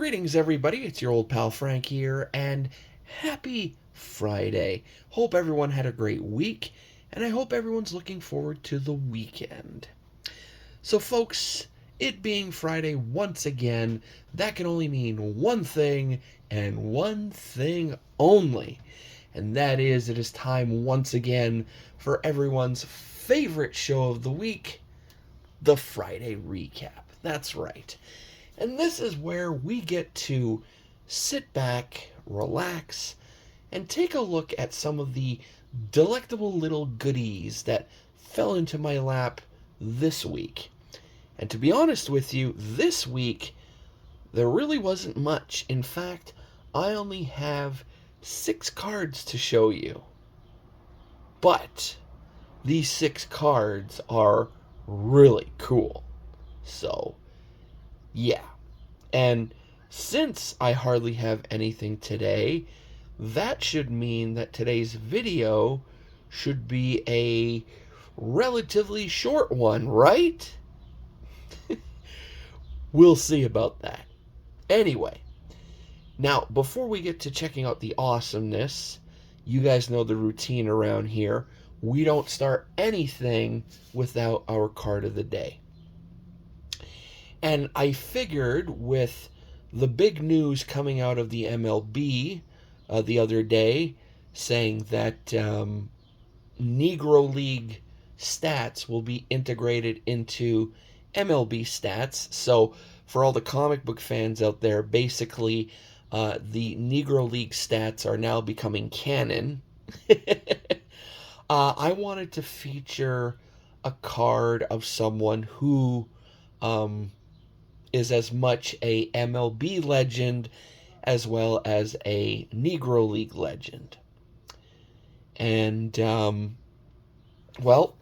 Greetings, everybody. It's your old pal Frank here, and happy Friday. Hope everyone had a great week, and I hope everyone's looking forward to the weekend. So, folks, it being Friday once again, that can only mean one thing, and one thing only. And that is, it is time once again for everyone's favorite show of the week, the Friday Recap. That's right. And this is where we get to sit back, relax, and take a look at some of the delectable little goodies that fell into my lap this week. And to be honest with you, this week, there really wasn't much. In fact, I only have 6 cards to show you. But these 6 cards are really cool. So, yeah. And since I hardly have anything today, that should mean that today's video should be a relatively short one, right? We'll see about that. Anyway, now before we get to checking out the awesomeness, you guys know the routine around here. We don't start anything without our card of the day. And I figured with the big news coming out of the MLB the other day, saying that Negro League stats will be integrated into MLB stats. So for all the comic book fans out there, basically the Negro League stats are now becoming canon. I wanted to feature a card of someone who is as much a MLB legend as well as a Negro League legend. And, well,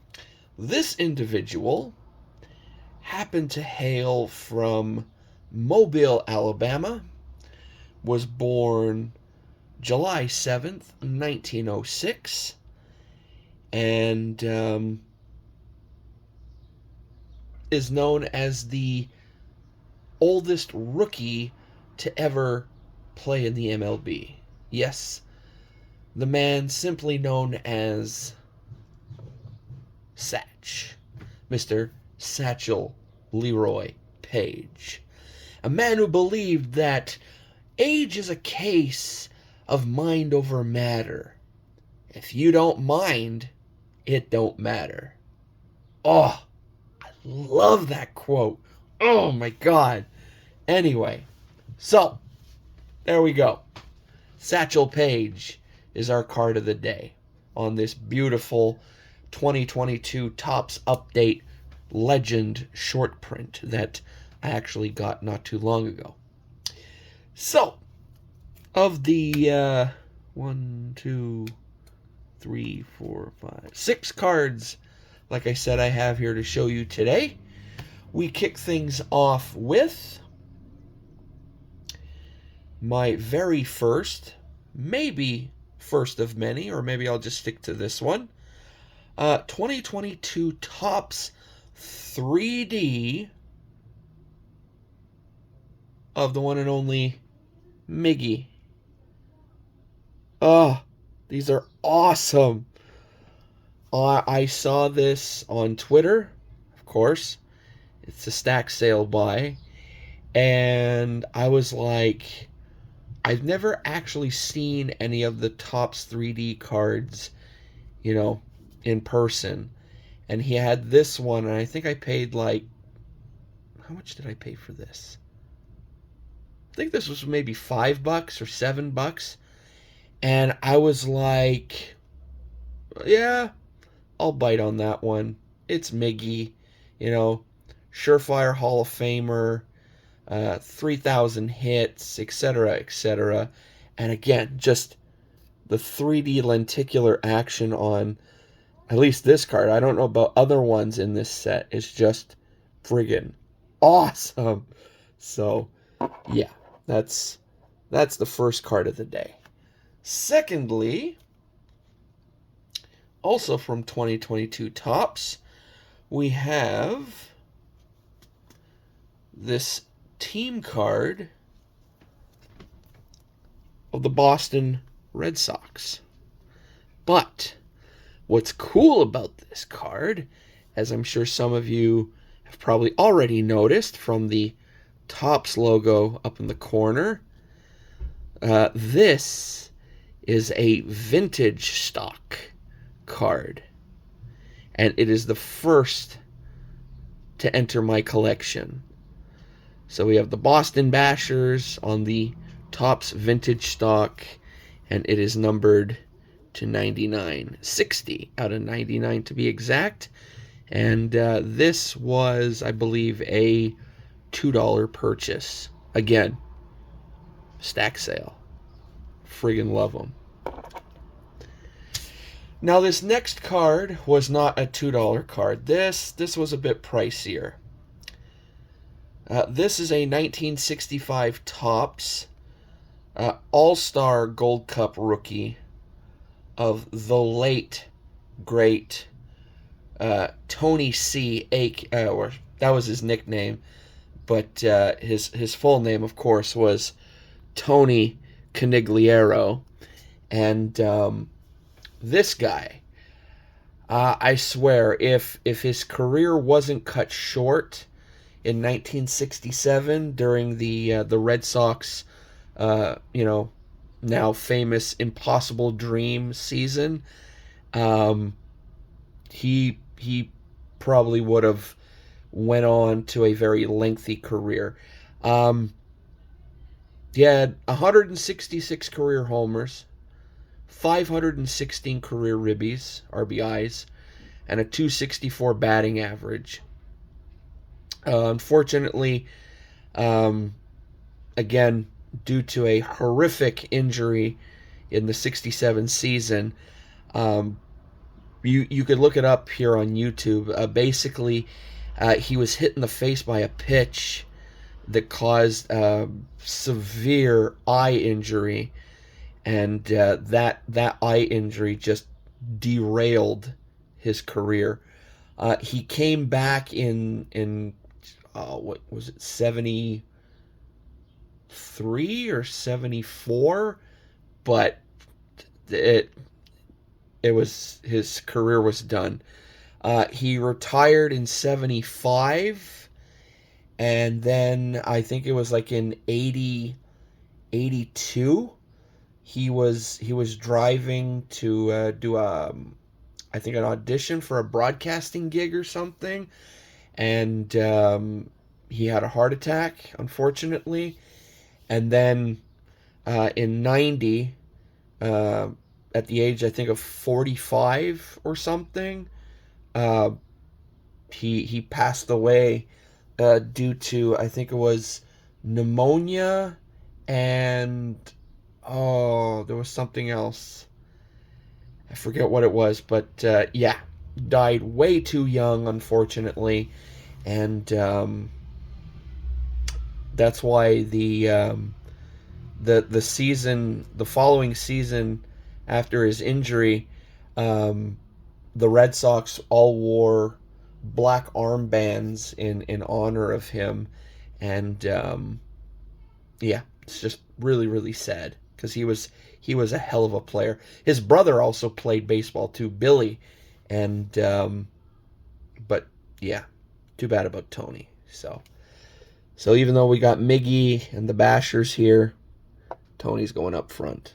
this individual happened to hail from Mobile, Alabama, was born July 7th, 1906, and is known as the oldest rookie to ever play in the MLB. Yes, the man simply known as Satch, Mr. Satchel Leroy Page. A man who believed that age is a case of mind over matter. If you don't mind, it don't matter. Oh, I love that quote. Oh my God. Anyway, so there we go. Satchel Paige is our card of the day on this beautiful 2022 Topps Update Legend short print that I actually got not too long ago. So, of the 6 cards, like I said, I have here to show you today. We kick things off with my very first, maybe first of many, or maybe I'll just stick to this one, 2022 Topps 3D of the one and only Miggy. Oh, these are awesome. I saw this on Twitter, of course. It's a stack sale buy. And I was like, I've never actually seen any of the Topps 3D cards, in person. And he had this one, and I think I paid like, how much did I pay for this? I think this was maybe $5 or $7. And I was like, yeah, I'll bite on that one. It's Miggy, surefire Hall of Famer, 3,000 hits, etc., etc. And again, just the 3D lenticular action on at least this card. I don't know about other ones in this set. It's just friggin' awesome. So, yeah, that's the first card of the day. Secondly, also from 2022 Topps, we have this team card of the Boston Red Sox. But what's cool about this card, as I'm sure some of you have probably already noticed from the Topps logo up in the corner, this is a vintage stock card. And it is the first to enter my collection. So we have the Boston Bashers on the Topps vintage stock, and it is numbered to 99, 60 out of 99 to be exact. And this was, I believe, a $2 purchase. Again, stack sale. Friggin' love them. Now, this next card was not a $2 card. This was a bit pricier. This is a 1965 Topps All-Star Gold Cup rookie of the late, great Tony C. or that was his nickname, but his full name, of course, was Tony Conigliaro. And this guy, I swear, if his career wasn't cut short in 1967 during the Red Sox, now famous Impossible Dream season, he probably would have went on to a very lengthy career. He had 166 career homers, 516 career RBIs, and a 264 batting average. Unfortunately, again, due to a horrific injury in the 67 season, you could look it up here on YouTube. Basically, he was hit in the face by a pitch that caused severe eye injury, and that eye injury just derailed his career. He came back in what was it, 73 or 74, but it was, his career was done. He retired in 75, and then I think it was like in 82, he was driving to do I think an audition for a broadcasting gig or something, and he had a heart attack, unfortunately. And then in 90, at the age, I think, of 45 or something, he passed away due to, I think it was pneumonia, and there was something else. I forget what it was, but yeah, died way too young, unfortunately, and that's why the following season after his injury, the Red Sox all wore black armbands in honor of him, and yeah, it's just really, really sad, because he was a hell of a player. His brother also played baseball too, Billy, and but yeah, too bad about Tony. So even though we got Miggy and the Bashers here, Tony's going up front.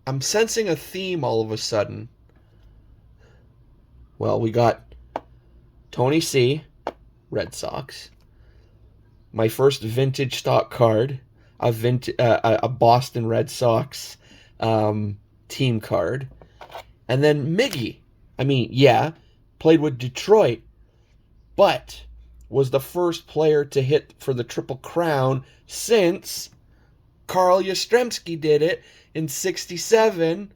I'm sensing a theme all of a sudden. Well, we got Tony C, Red Sox. My first vintage stock card, a Boston Red Sox team card. And then Miggy. I mean, yeah, played with Detroit, but was the first player to hit for the Triple Crown since Carl Yastrzemski did it in 67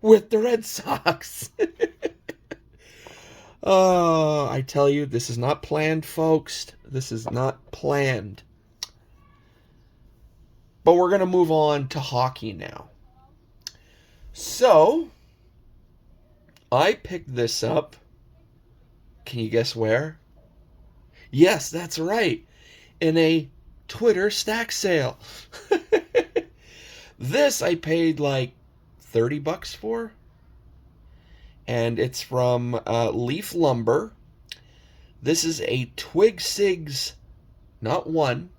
with the Red Sox. Oh, I tell you, this is not planned, folks. This is not planned. But we're going to move on to hockey now. So, I picked this up. Can you guess where? Yes, that's right. In a Twitter stack sale. This I paid like $30 for, and it's from Leaf Lumber. This is a Twig Sigs, not one,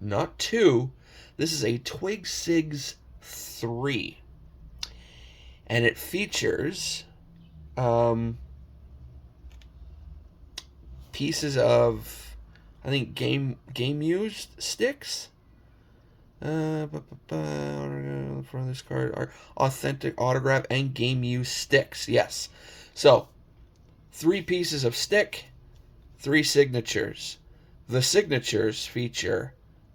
not two. This is a Twig Sigs 3. And it features pieces of, I think, game used sticks. For this card are authentic autograph and game used sticks. Yes. So, 3 pieces of stick, 3 signatures. The signatures feature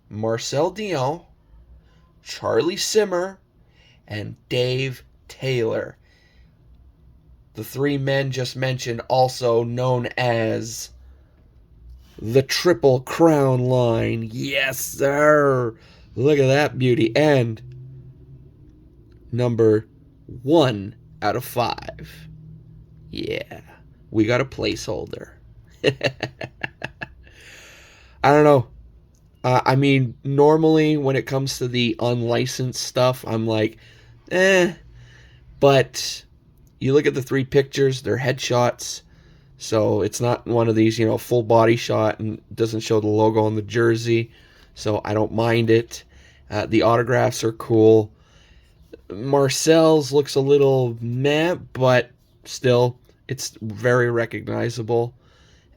Marcel Dion, Charlie Simmer, and Dave Taylor. The 3 men just mentioned, also known as the Triple Crown line. Yes, sir. Look at that beauty. And number 1 out of 5. Yeah, we got a placeholder. I don't know. I mean, normally when it comes to the unlicensed stuff, I'm like, but you look at the 3 pictures, they're headshots. So it's not one of these, full body shot and doesn't show the logo on the jersey. So I don't mind it. The autographs are cool. Marcel's looks a little meh, but still, it's very recognizable.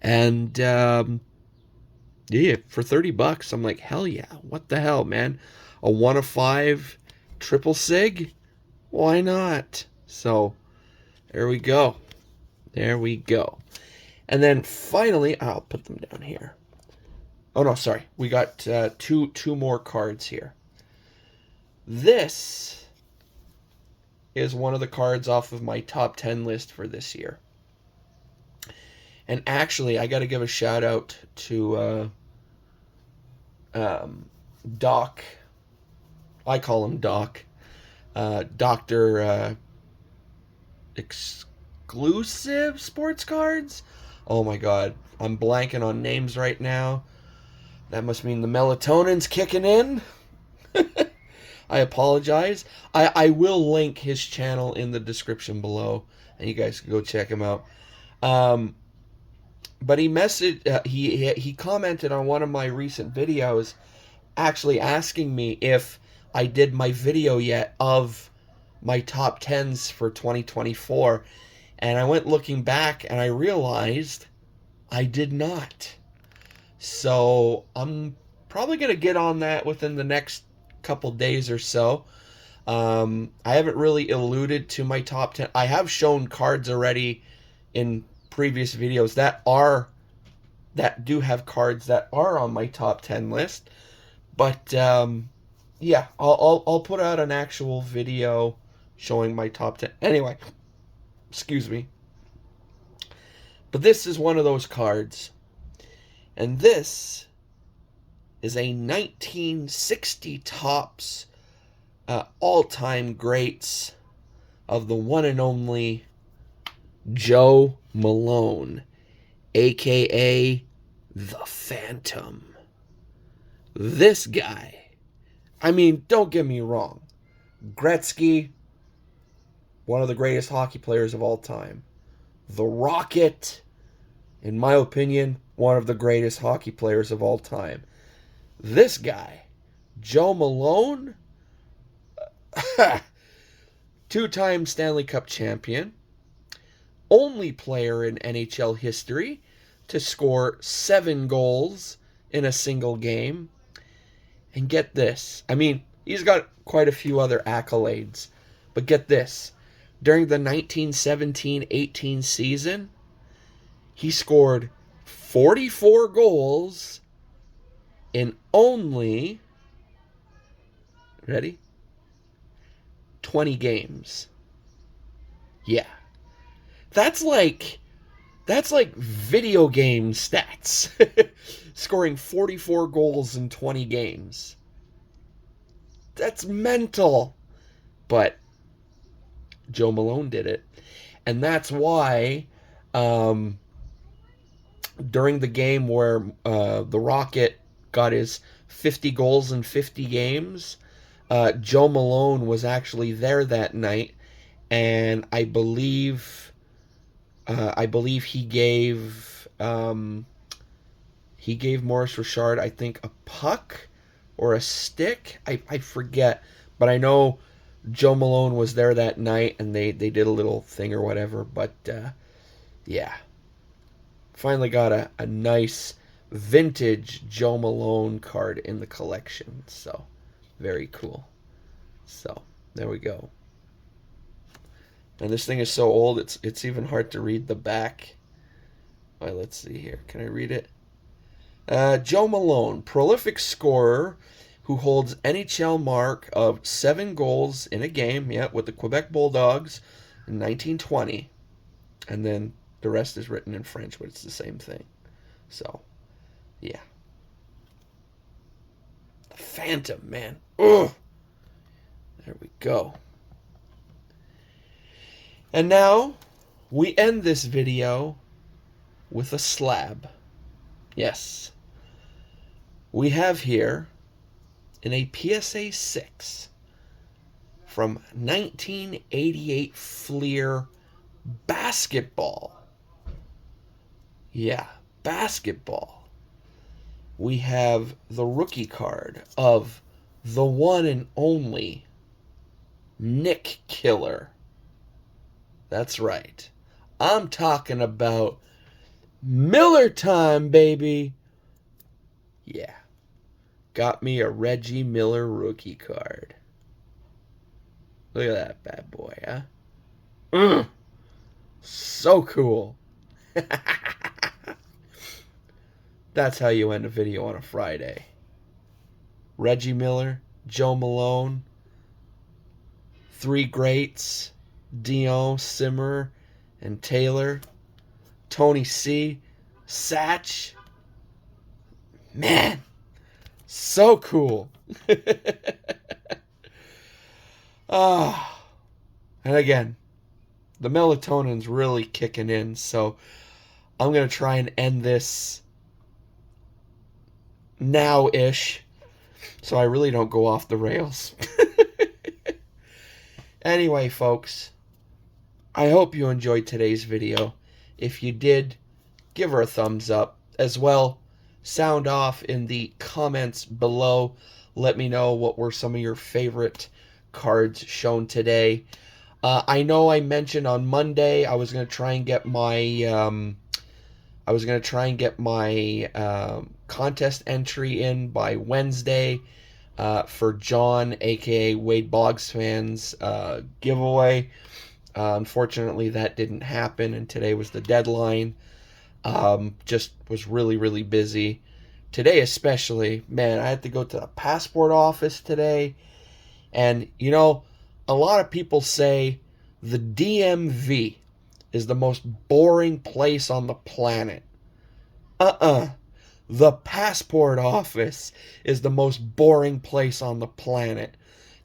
And yeah, for $30, I'm like, hell yeah! What the hell, man? A 1 of 5 triple sig? Why not? So there we go. There we go. And then finally, I'll put them down here. Oh no, sorry. We got two more cards here. This is one of the cards off of my top 10 list for this year. And actually, I got to give a shout out to Doc. I call him Doc. Dr. Exclusive Sports Cards. Oh my god, I'm blanking on names right now. That must mean the melatonin's kicking in. I apologize. I will link his channel in the description below, and you guys can go check him out. But he messaged, he commented on one of my recent videos, actually asking me if I did my video yet of my top 10s for 2024. And I went looking back and I realized I did not. So I'm probably going to get on that within the next couple days or so. I haven't really alluded to my top 10. I have shown cards already in previous videos that do have cards that are on my top 10 list. But yeah, I'll put out an actual video showing my top 10. Anyway, excuse me. But this is one of those cards. And this is a 1960 Topps all-time greats of the one and only Joe Malone, a.k.a. The Phantom. This guy, I mean, don't get me wrong. Gretzky, one of the greatest hockey players of all time. The Rocket, in my opinion, one of the greatest hockey players of all time. This guy, Joe Malone, 2-time Stanley Cup champion, only player in NHL history to score 7 goals in a single game. And get this, I mean, he's got quite a few other accolades, but get this, during the 1917-18 season, he scored 44 goals in only, ready? 20 games. Yeah. That's like video game stats. Scoring 44 goals in 20 games. That's mental. But Joe Malone did it. And that's why during the game where the Rocket got his 50 goals in 50 games, Joe Malone was actually there that night, and I believe he gave Maurice Richard, I think, a puck or a stick. I forget, but I know Joe Malone was there that night, and they did a little thing or whatever. But yeah, finally got a nice vintage Joe Malone card in the collection. So very cool. So there we go. And this thing is so old, it's even hard to read the back. All right, let's see here. Can I read it? Joe Malone, prolific scorer who holds NHL mark of 7 goals in a game, yeah, with the Quebec Bulldogs in 1920. And then the rest is written in French, but it's the same thing. So, yeah. The Phantom, man. Ugh. There we go. And now, we end this video with a slab. Yes. We have here in a PSA 6 from 1988 Fleer basketball. Yeah, basketball. We have the rookie card of the one and only Nick Killer. That's right. I'm talking about Miller time, baby. Yeah. Got me a Reggie Miller rookie card. Look at that bad boy, huh? So cool. That's how you end a video on a Friday. Reggie Miller, Joe Malone, 3 greats, Dion, Simmer, and Taylor, Tony C, Satch. Man, so cool. And again, the melatonin's really kicking in, so I'm going to try and end this now-ish, so I really don't go off the rails. Anyway, folks, I hope you enjoyed today's video. If you did, give her a thumbs up. As well, sound off in the comments below. Let me know what were some of your favorite cards shown today. I know I mentioned on Monday I was going to try and get my contest entry in by Wednesday for John, aka Wade Boggs fans giveaway. Unfortunately, that didn't happen, and today was the deadline. Just was really, really busy. Today especially, man, I had to go to the passport office today. And, you know, a lot of people say the DMV is the most boring place on the planet. The passport office is the most boring place on the planet.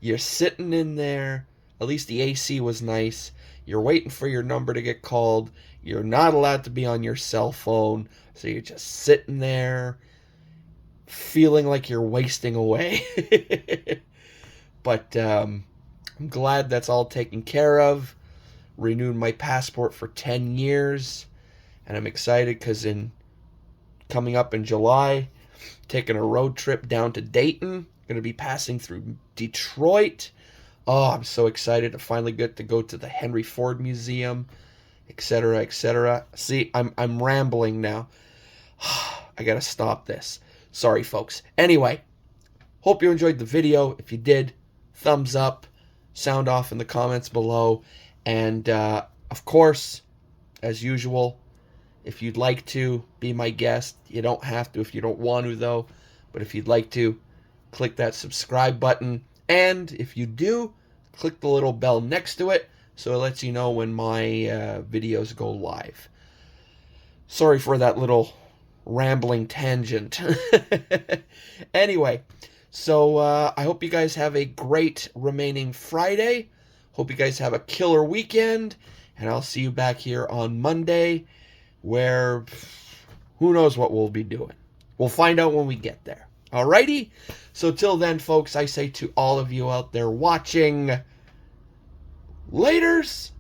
You're sitting in there. At least the AC was nice. You're waiting for your number to get called. You're not allowed to be on your cell phone. So you're just sitting there feeling like you're wasting away. But I'm glad that's all taken care of. Renewed my passport for 10 years. And I'm excited because coming up in July, taking a road trip down to Dayton. Going to be passing through Detroit. Oh, I'm so excited to finally get to go to the Henry Ford Museum, etc., etc. See, I'm rambling now. I gotta stop this. Sorry, folks. Anyway, hope you enjoyed the video. If you did, thumbs up, sound off in the comments below, and of course, as usual, if you'd like to be my guest, you don't have to if you don't want to, though. But if you'd like to, click that subscribe button. And if you do, click the little bell next to it so it lets you know when my videos go live. Sorry for that little rambling tangent. Anyway, so I hope you guys have a great remaining Friday. Hope you guys have a killer weekend. And I'll see you back here on Monday, where who knows what we'll be doing. We'll find out when we get there. Alrighty? So till then, folks, I say to all of you out there watching, laters!